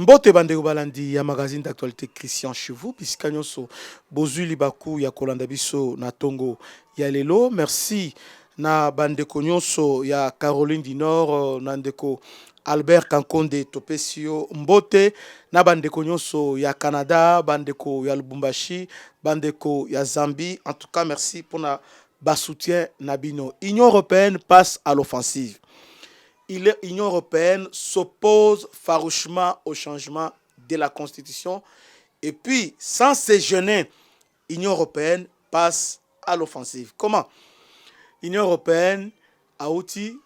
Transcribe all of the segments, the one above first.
Mbote bande balandi ya magazine d'actualité Christian Chevaux puisque nyonso bozui libaku ya kolanda biso na tongo ya lelo. Merci na bande nyonso ya Caroline du Nord na ndeko Albert Kankonde Topesio Mbote na bande nyonso ya Canada, bandeko ya Lubumbashi, bandeko ya Zambie. En tout cas, merci pour na bas soutien nabino. Union européenne passe à l'offensive. L'Union européenne s'oppose farouchement au changement de la Constitution. Et puis, sans se gêner, l'Union européenne passe à l'offensive. Comment? L'Union européenne a outil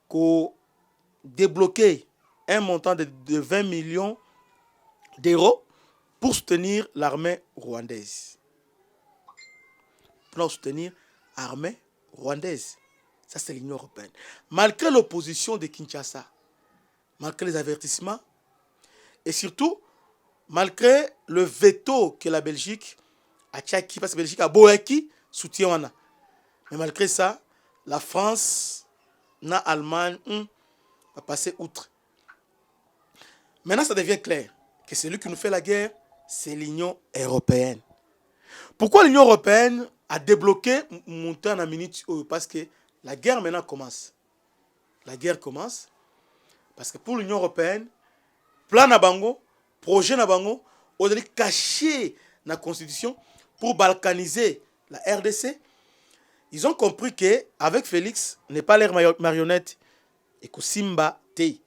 pour débloquer un montant de 20 millions d'euros pour soutenir l'armée rwandaise. Pour soutenir l'armée rwandaise. Ça, c'est l'Union européenne. Malgré l'opposition de Kinshasa, malgré les avertissements, et surtout, malgré le veto que la Belgique a tchaki, parce que la Belgique a boaki, soutien. Mais malgré ça, la France, l'Allemagne, a passé outre. Maintenant, ça devient clair que celui qui nous fait la guerre, c'est l'Union européenne. Pourquoi l'Union européenne a débloqué mon temps en minute? Parce que la guerre maintenant commence. La guerre commence parce que pour l'Union européenne, plan Nabango, projet Nabango, on doit cacher la constitution pour balkaniser la RDC. Ils ont compris qu'avec Félix, n'est pas l'air marionnette et que Simba Tei.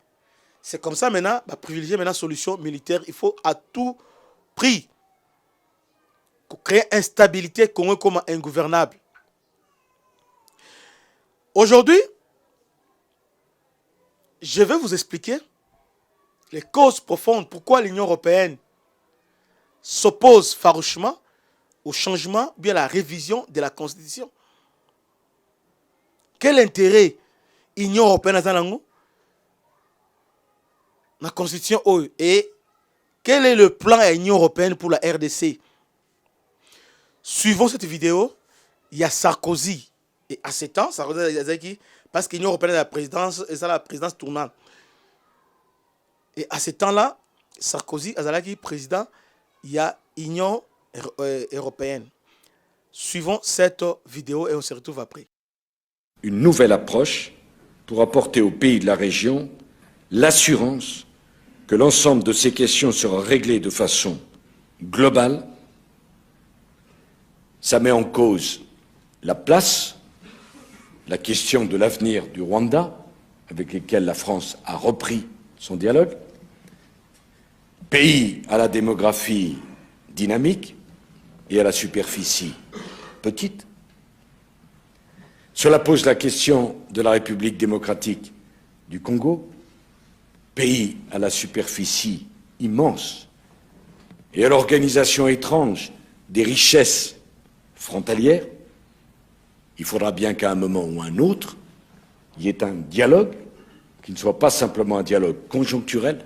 C'est comme ça maintenant, bah, privilégier maintenant solution militaire. Il faut à tout prix créer instabilité Congo comme ingouvernable. Aujourd'hui, je vais vous expliquer les causes profondes pourquoi l'Union européenne s'oppose farouchement au changement, bien à la révision de la Constitution. Quel intérêt l'Union européenne a dans la Constitution et quel est le plan de l'Union européenne pour la RDC? Suivant cette vidéo, il y a Sarkozy. Et à ce temps, Sarkozy, parce que l'Union européenne a la présidence, et ça la présidence tournante. Et à ce temps-là, Sarkozy, Azalaki, président, il y a Union européenne. Suivons cette vidéo et on se retrouve après. Une nouvelle approche pour apporter aux pays de la région l'assurance que l'ensemble de ces questions sera réglé de façon globale. Ça met en cause la place, la question de l'avenir du Rwanda, avec lequel la France a repris son dialogue, pays à la démographie dynamique et à la superficie petite. Cela pose la question de la République démocratique du Congo, pays à la superficie immense et à l'organisation étrange des richesses frontalières. Il faudra bien qu'à un moment ou un autre, il y ait un dialogue qui ne soit pas simplement un dialogue conjoncturel,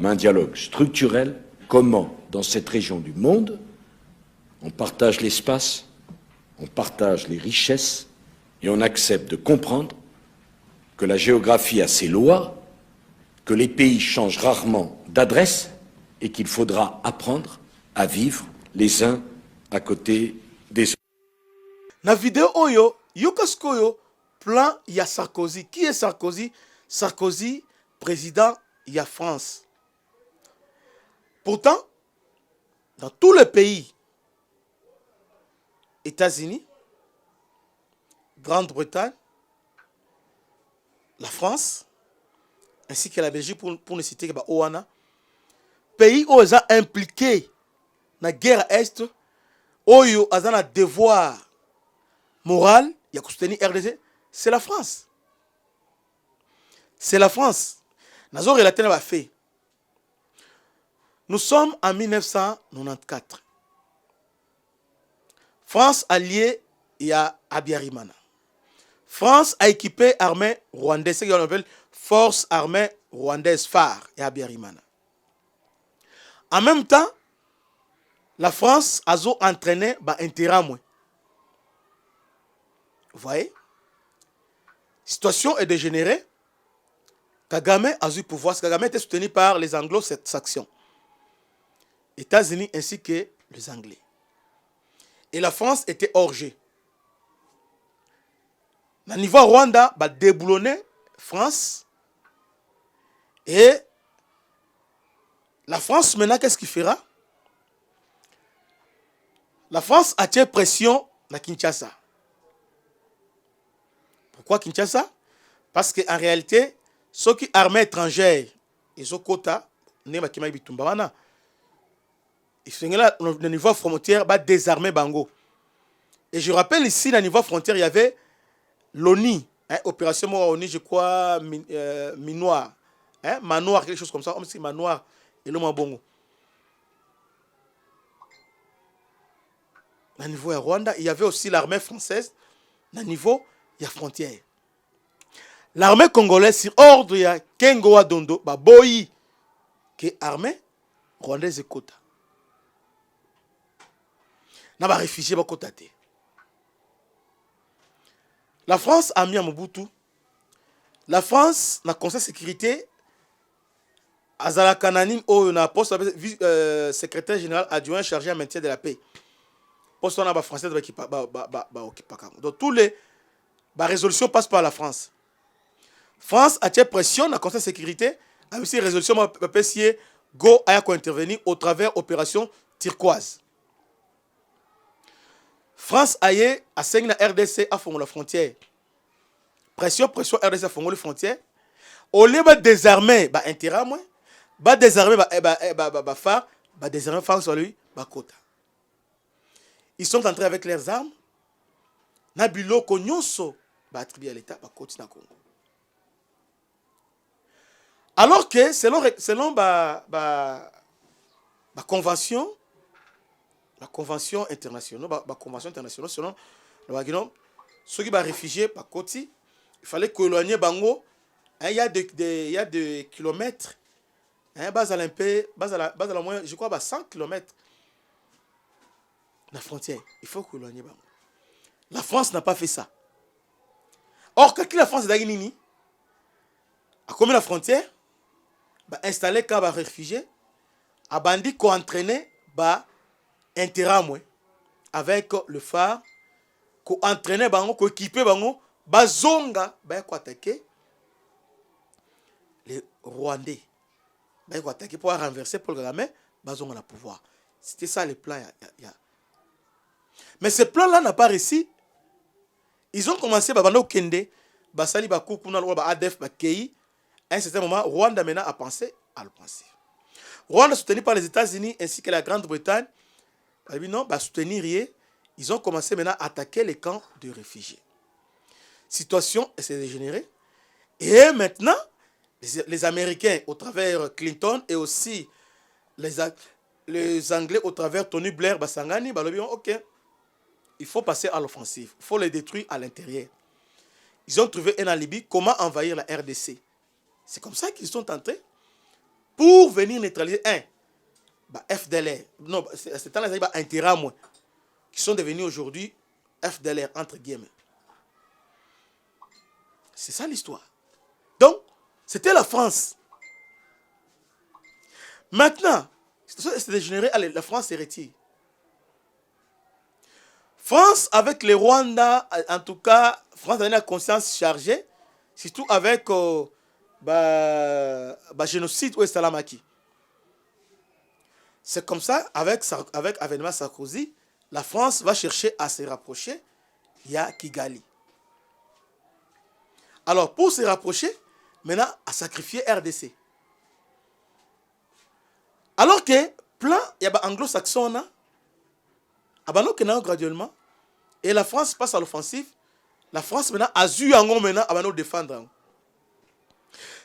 mais un dialogue structurel. Comment, dans cette région du monde, on partage l'espace, on partage les richesses et on accepte de comprendre que la géographie a ses lois, que les pays changent rarement d'adresse et qu'il faudra apprendre à vivre les uns à côté des autres. La vidéo oyo, yukaskoyo, plan ya Sarkozy. Qui est Sarkozy? Sarkozy, président ya France. Pourtant, dans tous les pays, États-Unis, Grande-Bretagne, la France, ainsi que la Belgique, pour ne citer que Oana, pays où ils ont impliqué dans la guerre Est, où ils ont un devoir moral, il y a soutenir RDC, c'est la France. C'est la France. Nous avons relaté la fait. Nous sommes en 1994. France alliée à Abiyarimana. France a équipé l'armée rwandaise, ce qu'on appelle Force armée rwandaise phare et Abiyarimana. En même temps, la France a entraîné un terrain. Vous voyez? La situation est dégénérée. Kagame a eu pouvoir. Kagame était soutenu par les anglo-saxons, États-Unis ainsi que les Anglais. Et la France était hors jeu. Au niveau Rwanda, va déboulonner France. Et la France, maintenant, qu'est-ce qu'il fera? La France attire pression à Kinshasa. Pourquoi Kinshasa? Parce qu'en réalité, ceux qui armées étrangères, ils ont quota, ils sont là, au niveau frontière, va désarmer Bango. Et je rappelle ici, au niveau frontière, il y avait l'ONI, hein, opération ONI, je crois, Minoir, hein, Manoir, quelque chose comme ça, comme si Manoir et le Bongo. Au niveau de Rwanda, il y avait aussi l'armée française, au niveau de la frontière. L'armée congolaise, sur ordre de Kengo Adondo, boyi, qui est armée rwandaise et Kota. N'a pas réfugié, Kota. La France a mis à Mobutu. La France, dans le Conseil de sécurité, Azala Kanani, poste secrétaire général adjoint chargé à maintien de la paix. Poste on a français donc tous les résolutions passent par la France. France a tiré pression dans le Conseil de sécurité, a aussi résolution PPC Go a intervenir au travers opération turquoise. France a saigné la RDC à fond la frontière. Pression RDC à fond la frontière. Au lieu de désarmer, intérêt moins, désarmer phare, désarmer phare sur lui, Kota. Ils sont entrés avec leurs armes. Nabilo Konyonso, attribué à l'État, Koti na Congo. Alors que selon la convention internationale, selon ceux qui sont réfugiés par Koti, il fallait éloigner Bango. Il y a des kilomètres. Base à la moyenne, je crois, 100 kilomètres. La frontière, il faut éloigner Bango. La France n'a pas fait ça. Or, quand la France est nini, a commis la frontière, installé quand les réfugiés, a bandit qu'on entraîné intérêt avec le phare, qu'on entraîné bango, qu'on équipé bango, bazonga, qu'on attaquer les Rwandais, qu'on attaquer pour renverser Paul Kagame, bazonga le pouvoir. C'était ça le plan. Mais ce plan-là n'a pas réussi. Ils ont commencé à bando kende, basali bakukuna lo ADF bakei. À un certain moment, Rwanda maintenant a pensé à le penser. Rwanda soutenu par les États-Unis ainsi que la Grande-Bretagne, non, soutenir, ils ont commencé maintenant à attaquer les camps de réfugiés. Situation s'est dégénérée. Et maintenant, les Américains, au travers Clinton, et aussi les Anglais, au travers Tony Blair, Basangani, ok, il faut passer à l'offensive. Il faut les détruire à l'intérieur. Ils ont trouvé un alibi, comment envahir la RDC. C'est comme ça qu'ils sont entrés pour venir neutraliser FDLR. Non, c'est un intérêt à moi. Qui sont devenus aujourd'hui FDLR, entre guillemets. C'est ça l'histoire. Donc, c'était la France. Maintenant, c'est dégénéré, allez, la France se retire. France avec les Rwandais, en tout cas, France a une conscience chargée, surtout avec génocide ou Salamaki. C'est comme ça, avec avènement Sarkozy, la France va chercher à se rapprocher. Il y a Kigali. Alors, pour se rapprocher, maintenant, à sacrifier RDC. Alors que, plan, il y a anglo-saxon, graduellement, et la France passe à l'offensive. La France, maintenant, a eu un homme maintenant à nous défendre.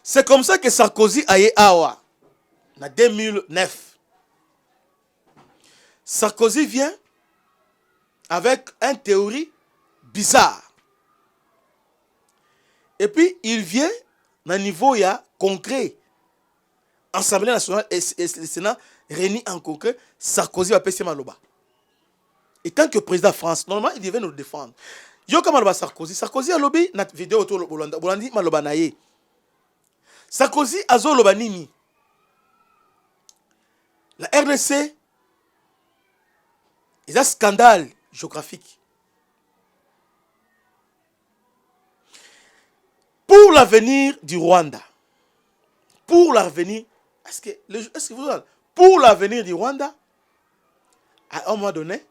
C'est comme ça que Sarkozy a eu Awa, en 2009. Sarkozy vient avec une théorie bizarre. Et puis, il vient à un niveau concret. Assemblée nationale et le Sénat réunis en concret, Sarkozy va passer Maloba. Et tant que président de France, normalement, il devait nous défendre. Yo comme Maloba Sarkozy a lobby notre vidéo autour de Bolandi Maloba naïe. Sarkozy azoloba nini? La RDC, il y a un scandale géographique. Pour l'avenir du Rwanda, pour l'avenir, pour l'avenir du Rwanda, à un moment donné,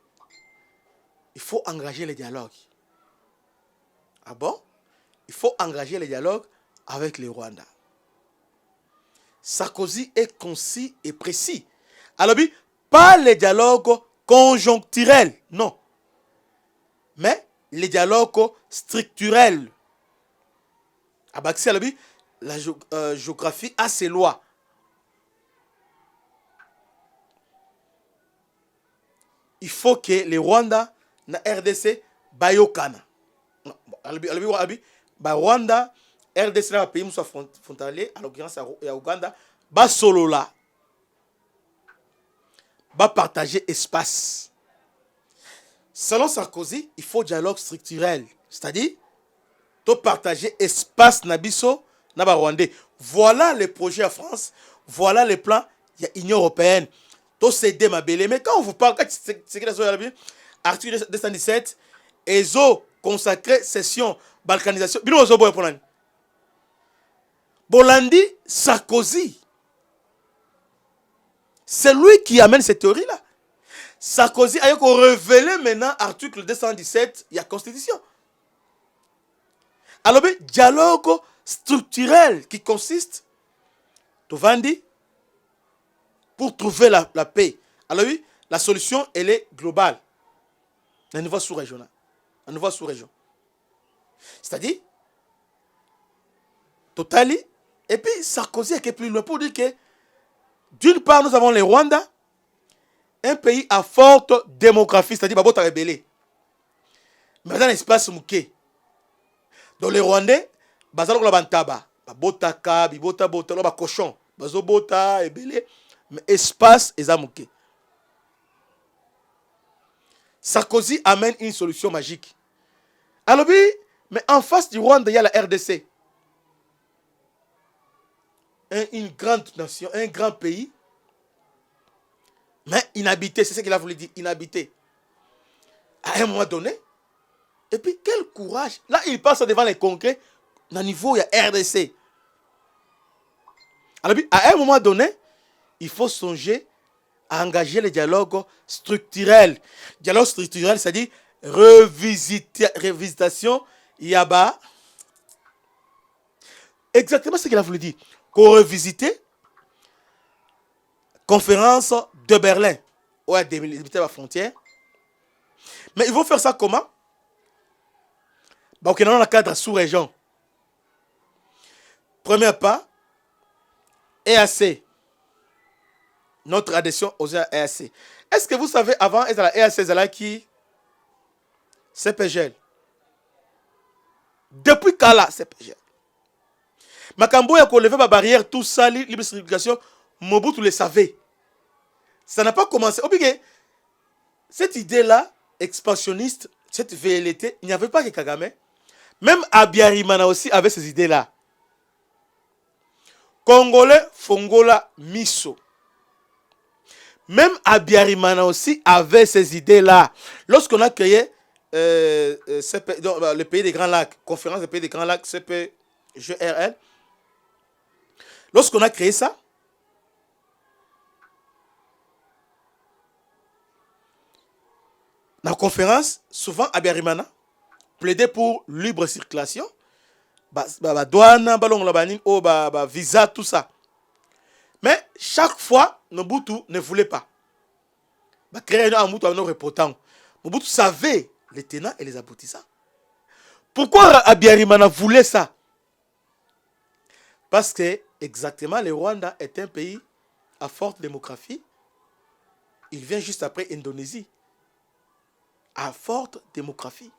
il faut engager les dialogues. Ah bon? Il faut engager les dialogues avec les Rwandais. Sarkozy est concis et précis. Alors, pas les dialogues conjoncturels, non. Mais les dialogues structurels. Ah bah, la géographie a ses lois. Il faut que les Rwandais, na RDC, bayokana. Rwanda, RDC, là, pays soit frontalier, à l'occurrence à Ouganda, ba solo là, ba partager espace. Selon Sarkozy, il faut dialogue structurel, c'est-à-dire to partager espace nabiso na ba Rwandais. Voilà les projets en France, voilà les plans, il y a Union européenne. To céder ma belle, mais quand on vous parle, c'est que la article 217, EZO consacré session balkanisation. Bino ozo boy polani. Bolandi Sarkozy. C'est lui qui amène cette théorie-là. Sarkozy a révélé maintenant article 217, il y a constitution. Alors, dialogue structurel qui consiste, Tovandi, pour trouver la paix. Alors oui, la solution, elle est globale. Un niveau sous-régional. Un niveau sous-région. C'est-à-dire, Totali, et puis Sarkozy est plus loin pour dire que, d'une part, nous avons les Rwandais, un pays à forte démographie, c'est-à-dire Babota rebellé. Mais dans l'espace mouké. Donc les Rwandais, Bazalo la Bantaba, Babota, Bibota, Bota, Loba cochon, Bazobota, rebellé, mais espace est mouké. Sarkozy amène une solution magique. Alors oui, mais en face du Rwanda, il y a la RDC. Une grande nation, un grand pays, mais inhabité, c'est ce qu'il a voulu dire, inhabité. À un moment donné, et puis quel courage. Là, il passe devant les congrès, au niveau, il y a RDC. Alors, à un moment donné, il faut songer à engager le dialogue structurel. Dialogue structurel, c'est-à-dire revisitation, Yaba. Exactement ce qu'il a voulu dire. Qu'on revisiter conférence de Berlin. Ouais, délimiter la frontière. Mais ils vont faire ça comment? Bah, ok, dans le cadre sous-région. Premier pas, EAC. Notre adhésion aux EAC. Est-ce que vous savez, avant, la EAC, qui CPGL. Depuis Kala, CPGL. Makambo a levé ma barrière, tout ça, libre circulation, Mobutu le savait. Ça n'a pas commencé. Obligé. Cette idée-là, expansionniste, cette velléité, il n'y avait pas que Kagame. Même Abiyarimana aussi avait ces idées-là. Congolais, Fongola, Miso. Même Abiyarimana aussi avait ces idées-là. Lorsqu'on a créé le pays des Grands Lacs, conférence des pays des Grands Lacs, CPGRL, lorsqu'on a créé ça, dans la conférence, souvent Abiyarimana plaidait pour libre circulation, douane, visa, tout ça. Mais chaque fois, Mobutu ne voulait pas. Créer un Mobutu reportant. Mobutu savait les tenants et les aboutissants. Pourquoi Abiyarimana voulait ça? Parce que, exactement, le Rwanda est un pays à forte démographie. Il vient juste après Indonésie. À forte démographie.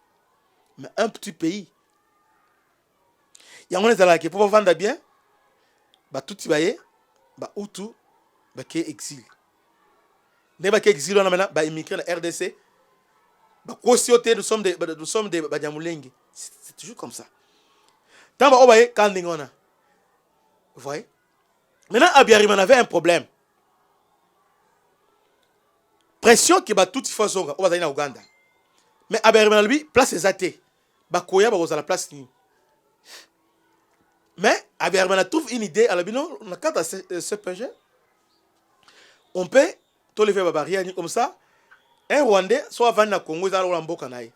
Mais un petit pays. Il y a un gens qui pour vendre bien, tout y va, Hutu, qui est exil. Les qui exil, on a maintenant immigré la RDC. Nous sommes des Badiamoulengue. C'est toujours comme ça. Tant que on a Vous voyez? Maintenant, Abiyarimana avait un problème. Pression qui va tout il faut zonga. On va aller en Ouganda. Mais Abiyarimana lui, place les athées. Bakoya va à la place. Mais Abiyarimana trouve une idée. Alors, non, on a quand à ce projet. On peut tout lever la barrière comme ça. Un Rwandais, soit va au Congo, il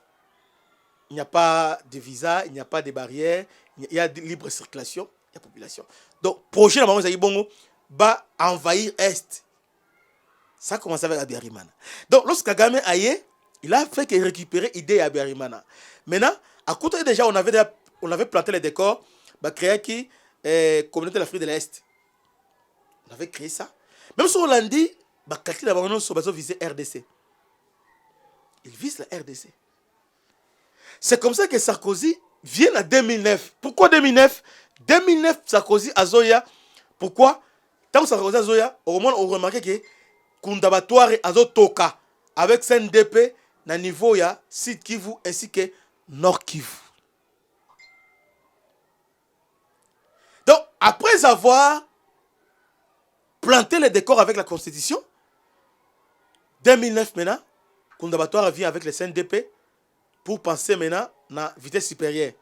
n'y a pas de visa, il n'y a pas de barrière, il y a de libre circulation, il y a population. Donc, projet, la maman, va envahir Est. Ça commence avec Abiyarimana. Donc, lorsque Kagame aille, il a fait que récupérer l'idée à Abiyarimana. Maintenant, à côté déjà, on avait planté les décors, bah, créé qui communauté de l'Afrique de l'Est. On avait créé ça. Même si on l'a dit, bah, quelqu'un d'abord visé RDC. Il vise la RDC. C'est comme ça que Sarkozy vient en 2009. Pourquoi 2009? 2009, Sarkozy à Zoya. Pourquoi? Tant que Sarkozy à Zoya, au moins on remarque que Kundabatoire et Azotoka avec CNDP, na niveau ya Sud Kivu ainsi que Nord Kivu. Donc, après avoir planté les décors avec la Constitution, 2009 maintenant, Kundabatoire vient avec le CNDP pour penser maintenant na vitesse supérieure.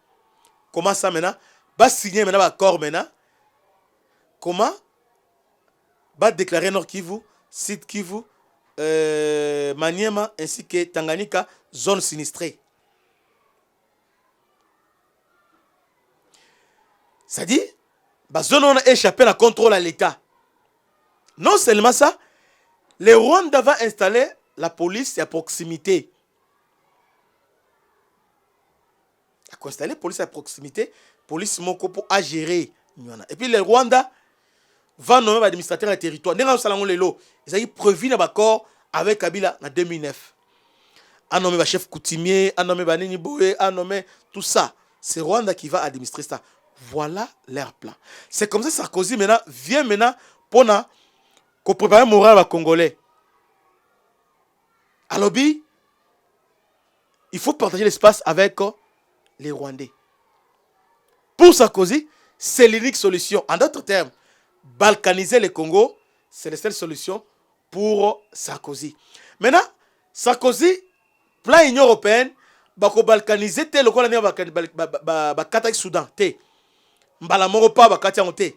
Comment ça maintenant? Va signer maintenant l'accord maintenant. Comment? Va déclarer Nord Kivu, Sud Kivu, Maniema ainsi que Tanganyika, zone sinistrée. C'est-à-dire, la zone on a échappé à contrôle à l'État. Non seulement ça, les Rwandais va installer la police à proximité. À installer la police à proximité, police moko pour à gérer. Et puis les Rwandais va nommer l'administrateur du territoire. Ils ont prévu un accord avec Kabila en 2009. A nommé le chef coutumier, a nommé Banini Boé, a nommé tout ça. C'est Rwanda qui va administrer ça. Voilà leur plan. C'est comme ça que Sarkozy maintenant vient maintenant pour préparer le moral aux Congolais. Alors, il faut partager l'espace avec les Rwandais. Pour Sarkozy, c'est l'unique solution. En d'autres termes, balkaniser le Congo, c'est la seule solution pour Sarkozy. Maintenant, Sarkozy, plan Union européenne, bako balkaniser te lokola ne bakata Soudan te. Mbala moko pa bakata te.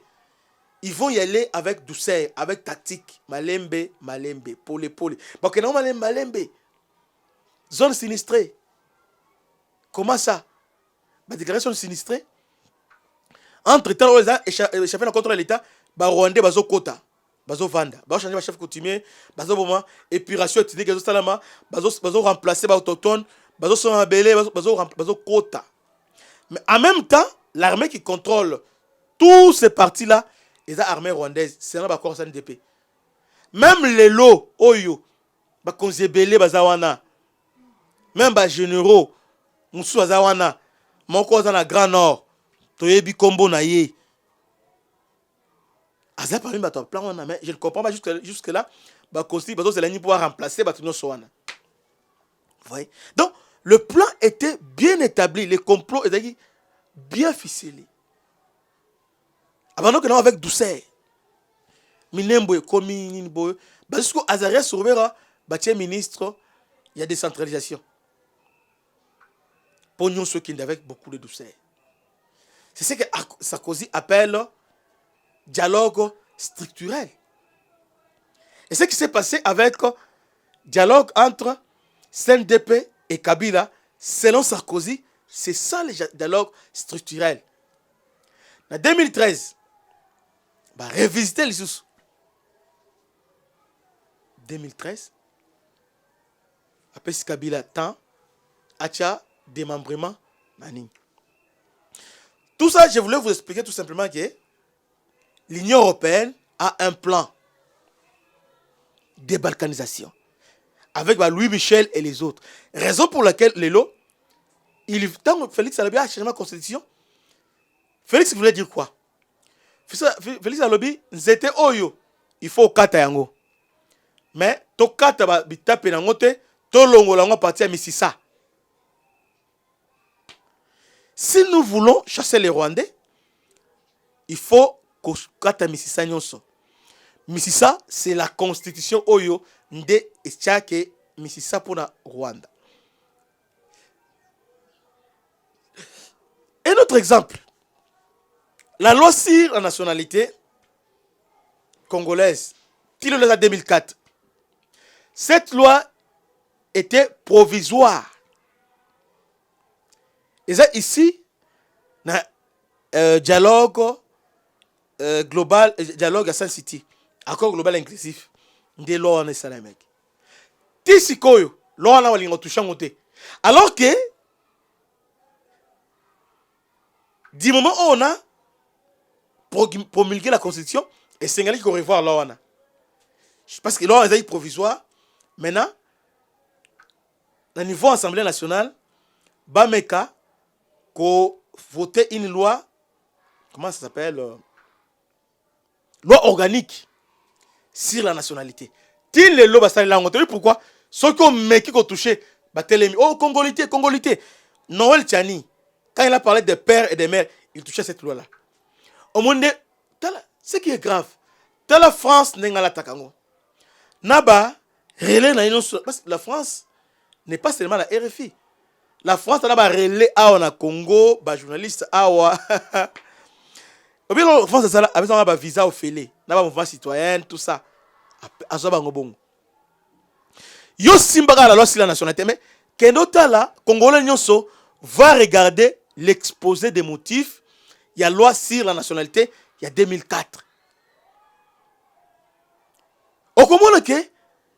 Ils vont y aller avec douceur, avec tactique, malembe, pole. Bako na malembe. Zone sinistrée. Comment ça? La déclaration sinistrée. Entre-temps, on a échappé dans le contrôle de l'État. Les Rwandais bazo kota, bazo vanda, bazo changer chef coutumier, bazo boma épuration ethnique bazo salama, bazo remplacer ba autochtone, bazo son belé, bazo kota. Mais en même temps, l'armée qui contrôle tous ces partis-là, les armées rwandaises, c'est là ba corps CNDP. Même les lots oyo, ba konzebele bazawana. Même ba généraux, musu bazawana, moko za na Grand Nord, toyebi kombo na ye. Mais je ne comprends pas jusque-là. Pour pouvoir remplacer Vous voyez? Donc, le plan était bien établi. Les complots étaient bien ficelés. Avant que nous avec douceur. Minembo komi Ninbo. Parce que Azaria Souvera, ministre, il y a décentralisation. Pour nous, ceux qui avec beaucoup de douceur. C'est ce que Sarkozy appelle dialogue structurel. Et ce qui s'est passé avec dialogue entre CNDP et Kabila, selon Sarkozy, c'est ça le dialogue structurel. En 2013, bah, revisiter les sous. 2013, après Kabila temps, Acha démembrement, Mani. Tout ça, je voulais vous expliquer tout simplement que l'Union européenne a un plan de balkanisation avec Louis Michel et les autres. Raison pour laquelle Félix Alobi a changé la constitution. Félix voulait dire quoi? Félix Alobi, c'était Oyo. Il faut kata yango. Mais to kata ba bitape nango te, to longo lango parti à Mississa. Si nous voulons chasser les Rwandais, il faut kata misisa nyonso. Misisa, c'est la constitution oyo nde etiake misisa pona Rwanda. Un autre exemple, la loi sur la nationalité congolaise, qui le en 2004. Cette loi était provisoire. Et ça, ici, dialogue global, dialogue à Sun City, accord global inclusif, de loi en Salamek. Tisikoyo, loi en Walingo touché. Alors que, du moment où on a promulgué la constitution, et c'est qu'il faut revoir la loi. Parce que la loi est provisoire. Maintenant, au niveau Assemblée nationale, Bameka, qu'on voter une loi, comment ça s'appelle? Loi organique sur la nationalité. Tin les lois, ça l'a montré. Pourquoi? Ceux qui ont mec qui ont touché, oh, Congolité. Noël Tchani, quand il a parlé des pères et des mères, il touchait cette loi-là. Au monde, ce qui est grave, dans la France, n'est pas la takango. Naba, relais parce que la France n'est pas seulement la RFI. La France a relais à Congo, les journalistes à la France a un visa au félé, un mouvement citoyen, tout ça. Yo simbaga la loi sur la nationalité, mais Kendota là, Congolais nyonso va regarder l'exposé des motifs. Il y a loi sur la nationalité, il y a 2004.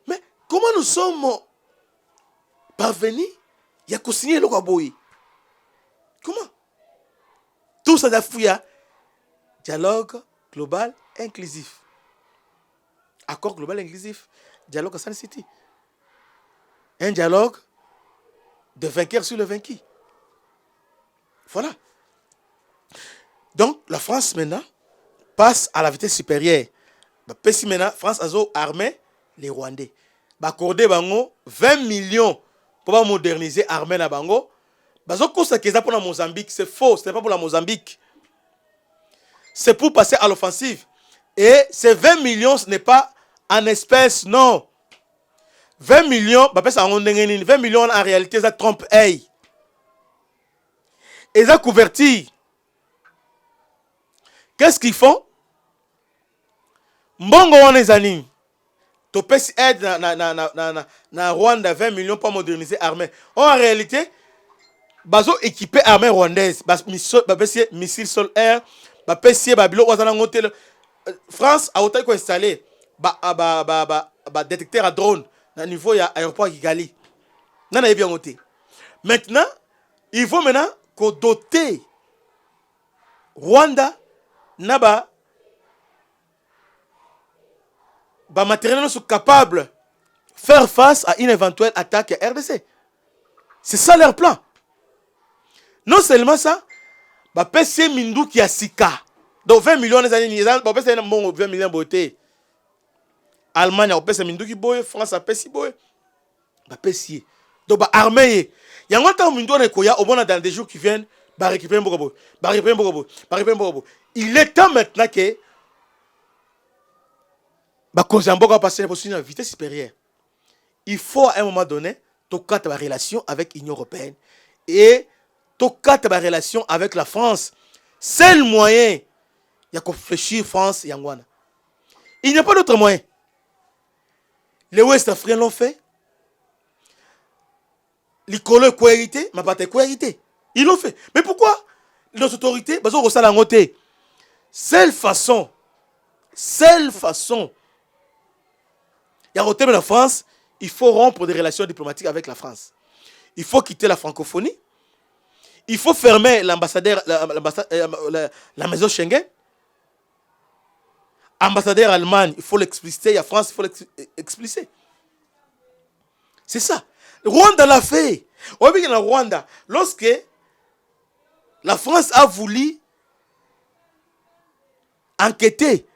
Mais comment nous sommes parvenus? Il y a co-signé le Kaboui. Comment? Tout ça a fouillé. Dialogue global inclusif. Accord global inclusif. Dialogue à Sun City. Un dialogue de vainqueur sur le vaincu. Voilà. Donc, la France maintenant passe à la vitesse supérieure. Pessi maintenant, France a armé les Rwandais. Accordé 20 millions pour moderniser l'armée na bango. Bazo kosa keza pour la Mozambique, c'est faux, ce n'est pas pour la Mozambique. C'est pour passer à l'offensive. Et ces 20 millions, ce n'est pas en espèces, non. 20 millions, 20 millions en réalité, ça trompe. Hey. Et ça couverti. Qu'est-ce qu'ils font? Mbongo on les anime. Topesi aide na Rwanda 20 millions pour moderniser l'armée. En réalité, bazo équipé armée rwandaise, missile sol-air, babilo hôtel. France a autant installé détecteur à drone à niveau ya aéroport Kigali. Nana bien noté. Maintenant, il faut maintenant qu'on doter Rwanda naba matériels sont capables de faire face à une éventuelle attaque à RDC. C'est ça leur plan. Non seulement ça, PC Mindou qui a Sika. Donc 20 millions de années, 20 millions de beauté. Allemagne a PC Mindou qui boye, France a PC boye. PC. Donc armée. Il y a un temps Mindou au moins dans des jours qui viennent, récupérer un il est temps maintenant que passer à une vitesse supérieure. Il faut à un moment donné toquer ta relation avec l'Union européenne et toquer ta relation avec la France. C'est le moyen. Il y a qu'on réfléchir France et Angoana. Il n'y a pas d'autre moyen. Les Ouest Africains l'ont fait. Les colons cohérité, ma part cohérité. Ils l'ont fait. Mais pourquoi nos autorités, parce qu'on la noté. Seule façon. Il y a au terme de la France, il faut rompre des relations diplomatiques avec la France. Il faut quitter la francophonie. Il faut fermer la maison Schengen. Ambassadeur Allemagne, il faut l'expliciter. Il y a France, il faut l'expliciter. C'est ça. Rwanda l'a fait. Au Rwanda, lorsque la France a voulu enquêter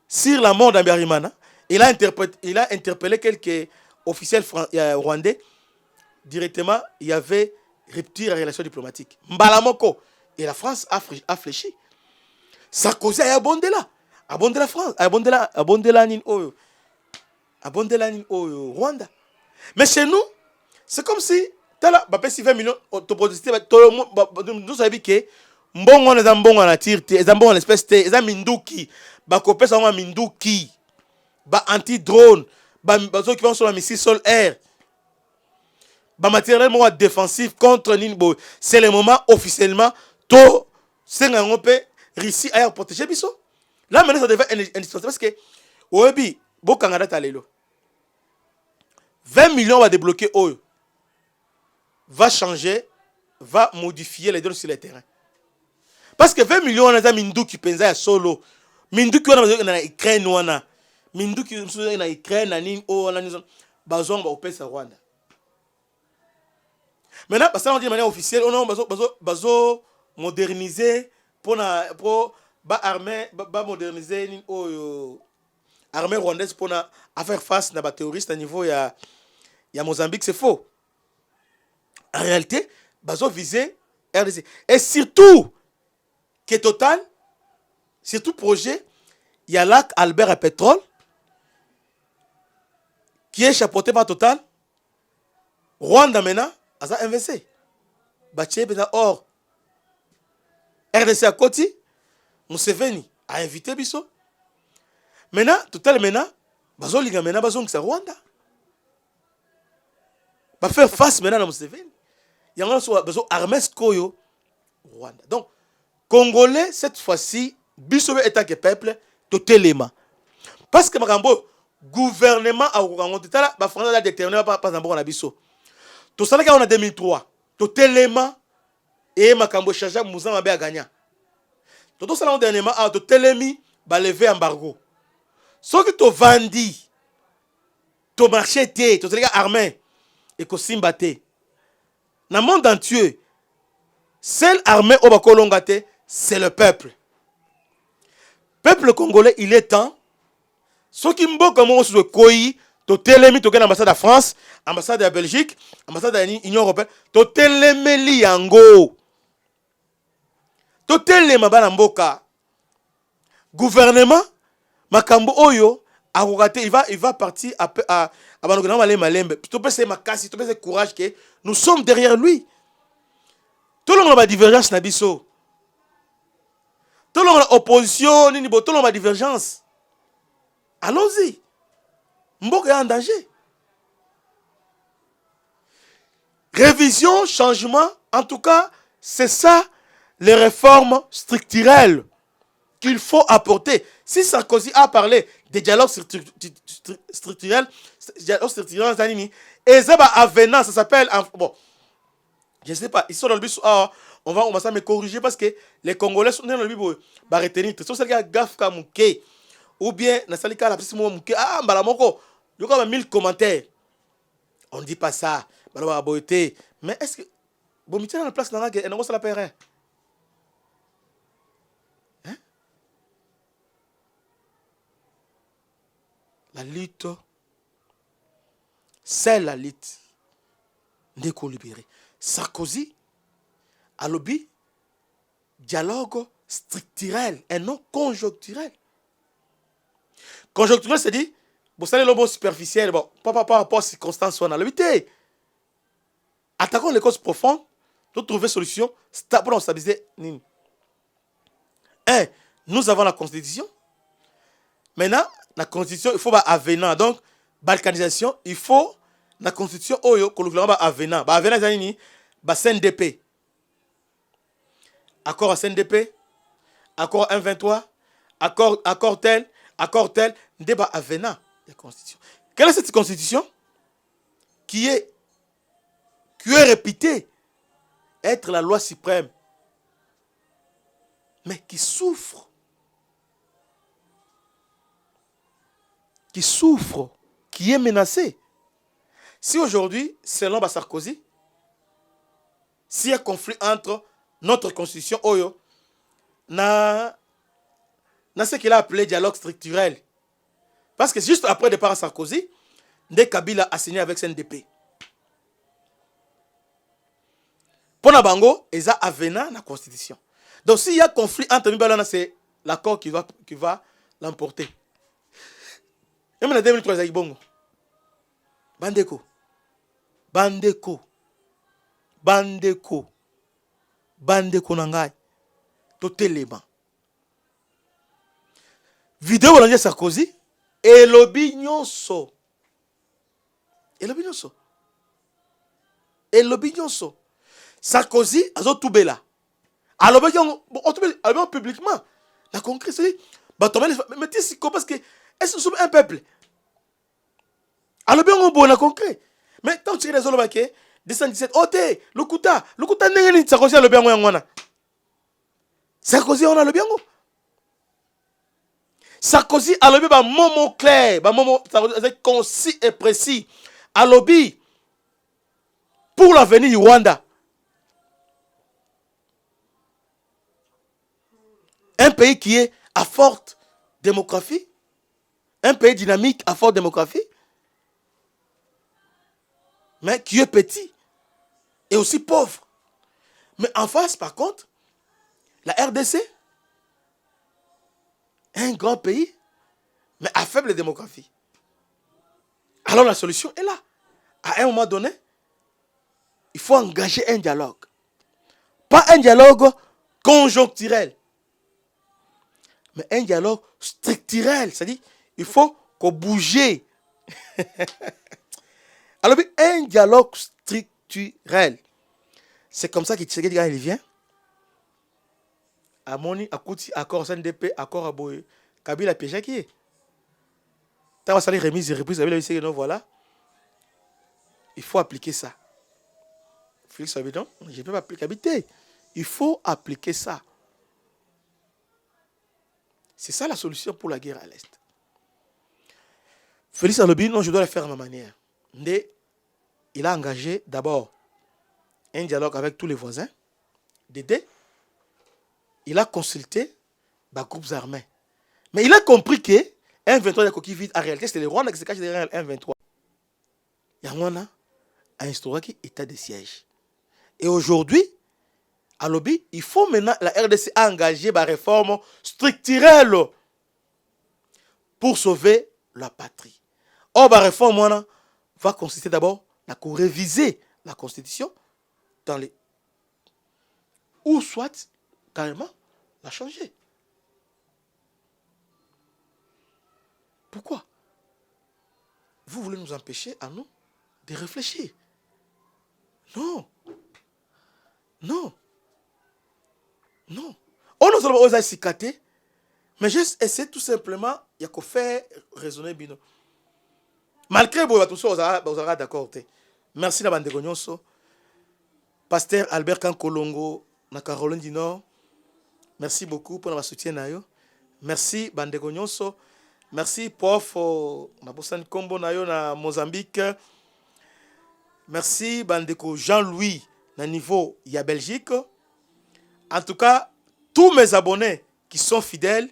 sur la mort d'Abiyarimana, il a interpellé quelques officiels rwandais. Directement, il y avait rupture à relations diplomatiques. Mbalamoko. Et la France a fléchi. Sarkozy a abondé là. Abondé la France. Abondé la Nine Oyo. Abondé la Nine Oyo. Rwanda. Mais chez nous, c'est comme si, tu as 20 millions de nous savons que mbongo na mbongo na tirte, mbongo na espèce te, eza minduki, ba kopesa wa minduki, ba anti-drone, ba zo qui vont sur la missile sol-air, ba matériel mo défensif contre Ninbo. C'est le moment officiellement to senga ngopé Russie a protéger biso. Là maintenant ça devient indispensable parce que oyebi bo kangada talelo. 20 millions va débloquer oyo. Va changer, va modifier les données sur le terrain. Parce que 20 millions, on a Minduki penza ya solo. Minduki on a Ukraine wana. Minduki on a Ukraine na nini o na nini bazon ba opesa Rwanda. Maintenant parce qu'on dit de manière officielle, on a bazo moderniser pour ba armée ba moderniser ni o armée rwandaise pour à faire face na ba terroristes à niveau ya Mozambique, c'est faux. En réalité, bazo viser RDC et surtout que Total, surtout projet, il y a lac Albert à pétrole qui est chapeauté par Total. Rwanda maintenant a investi. Bachie bena or. RDC à côté, Museveni a invité Bisso. Maintenant, Total maintenant, bazo liga maintenant bazo c'est Rwanda. Va faire face maintenant à Museveni. Il y a un besoin armé Skoyo Rwanda. Donc Congolais, cette fois-ci, Bissau est un peuple, tout élément. Parce que le gouvernement a déterminé par exemple à Bissau. Tout ça, on a 2003. Tout élément, et Makambo Chaja Mouzan a gagné. Tout ça, on a dernièrement, tout élément, va lever embargo. Ce que tu vendis, tu marché, tu es armé, et que Simbate. Dans le monde entier, seule armée au Bakolongate, c'est le peuple. Peuple congolais, il est temps. Ce qui me comme on se coï, to télémi, to l'ambassade de France, ambassade de Belgique, ambassade de l'Union européenne, to télémi liango. To télémi banamboka. Gouvernement, makambo oyo, il va partir à Banogama Malembe. Tu peux c'est ma casse, tu peux c'est courage que nous sommes derrière lui. Tout le monde a divergence na biso. Tout le monde a opposition, tout le monde a divergence. Allons-y. Mboka est en danger. Révision, changement, en tout cas, c'est ça les réformes structurelles qu'il faut apporter. Si Sarkozy a parlé des dialogues structurels, et ça va avenant, ça s'appelle, bon, je ne sais pas, ils sont dans le but, on va me corriger parce que les Congolais sont dans le but pour retenir. Si c'est un gaffe comme ou bien, la moko, il y a 1000 commentaires. On ne dit pas ça. Mais est-ce que, bon, tu es dans la place, on a la paix. La lutte, c'est la lutte. Ndeko libéré. Sarkozy a lobby dialogue structurel et non conjoncturel. Conjoncturel, c'est dit, vous savez, le mot superficiel, bon, pas par rapport aux circonstances, on a lobby. Attaquons les causes profondes, pour trouver solution, pour stabiliser. Nous avons la Constitution. Maintenant, la Constitution, il faut avenant. Donc, balkanisation, il faut la Constitution, que le gouvernement avenant. Avenant, c'est CNDP. Accord à CNDP, accord 123, accord tel, débat avenant de la Constitution. Quelle est cette Constitution qui est réputée être la loi suprême, mais qui souffre, qui est menacée. Si aujourd'hui, selon Sarkozy, s'il y a conflit entre notre constitution, ce qu'il a appelé dialogue structurel. Parce que juste après le départ à Sarkozy, Ndé Kabila a signé avec CNDP. Pour Nabango, il y a avenant la constitution. Donc s'il y a conflit entre Mibala, c'est l'accord qui va l'emporter. Et maintenant, 2003, c'est bon. Bandeko. Bandeko. Bandeko. Bandeko nangai. Totelema. Vidéo de Sarkozy. Et lobi nyonso. Et lobi nyonso. Et lobi nyonso. Sarkozy, azo toubela. Alors, on publiquement. La concret, c'est mais tu sais parce que est-ce que nous sommes un peuple? Alors, on bon la concret. Mais tant que tu es les autres, 217, oh, le Kouta n'est pas Sarkozy, le bien, Sarkozy, on a le bien. Sarkozy a le bien, moment clair, moment concis et précis. A lobby pour l'avenir du Rwanda. Un pays qui est à forte démographie, un pays dynamique à forte démographie, mais qui est petit et aussi pauvre. Mais en face, par contre, la RDC, un grand pays, mais à faible démographie. Alors la solution est là. À un moment donné, il faut engager un dialogue. Pas un dialogue conjoncturel, mais un dialogue structurel. C'est-à-dire, il faut qu'on bouge. Alors, un dialogue structurel. C'est comme ça que Tshisekedi, quand il vient, à Moni, à Kouti, accord SNDP, accord à Boye, Kabila Pécha qui est. Tant que ça remise et reprise, Kabila dit non, voilà. Il faut appliquer ça. Félix Abidon, je ne peux pas appliquer. Il faut appliquer ça. C'est ça la solution pour la guerre à l'Est. Félix Alobi, non, je dois le faire à ma manière. Mais il a engagé d'abord un dialogue avec tous les voisins. Dédé, il a consulté les groupes armés. Mais il a compris que M23 de coquille vide, en réalité, c'était les Rwandais qui se cachent derrière M23. Yangwana a instauré l'état de siège. Et aujourd'hui, à Lobby, il faut maintenant la RDC engager des réformes structurelles pour sauver la patrie. Or, la réforme va consister d'abord à réviser la Constitution dans les... ou soit carrément la changer. Pourquoi? Vous voulez nous empêcher à nous de réfléchir? Non. Non. Non. On nous a osé cicater, mais juste essayer tout simplement, il y a qu'à faire raisonner bino. Malgré que vous êtes d'accord. Merci à la bande. Pasteur Albert Kankolongo, na Caroline du Nord. Merci beaucoup pour votre soutien. Merci bande. Merci prof Mabosan Kombo nayo na Mozambique. Merci bandeko Jean-Louis na niveau ya Belgique. En tout cas, tous mes abonnés qui sont fidèles,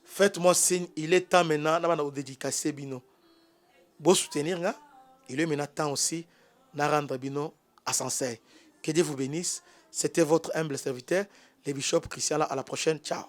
faites-moi signe, il est temps maintenant de dédicacer bino. Bon soutenir, il est maintenant temps aussi de rendre bino à Sansei. Que Dieu vous bénisse. C'était votre humble serviteur, le bishop Christian. À la prochaine. Ciao.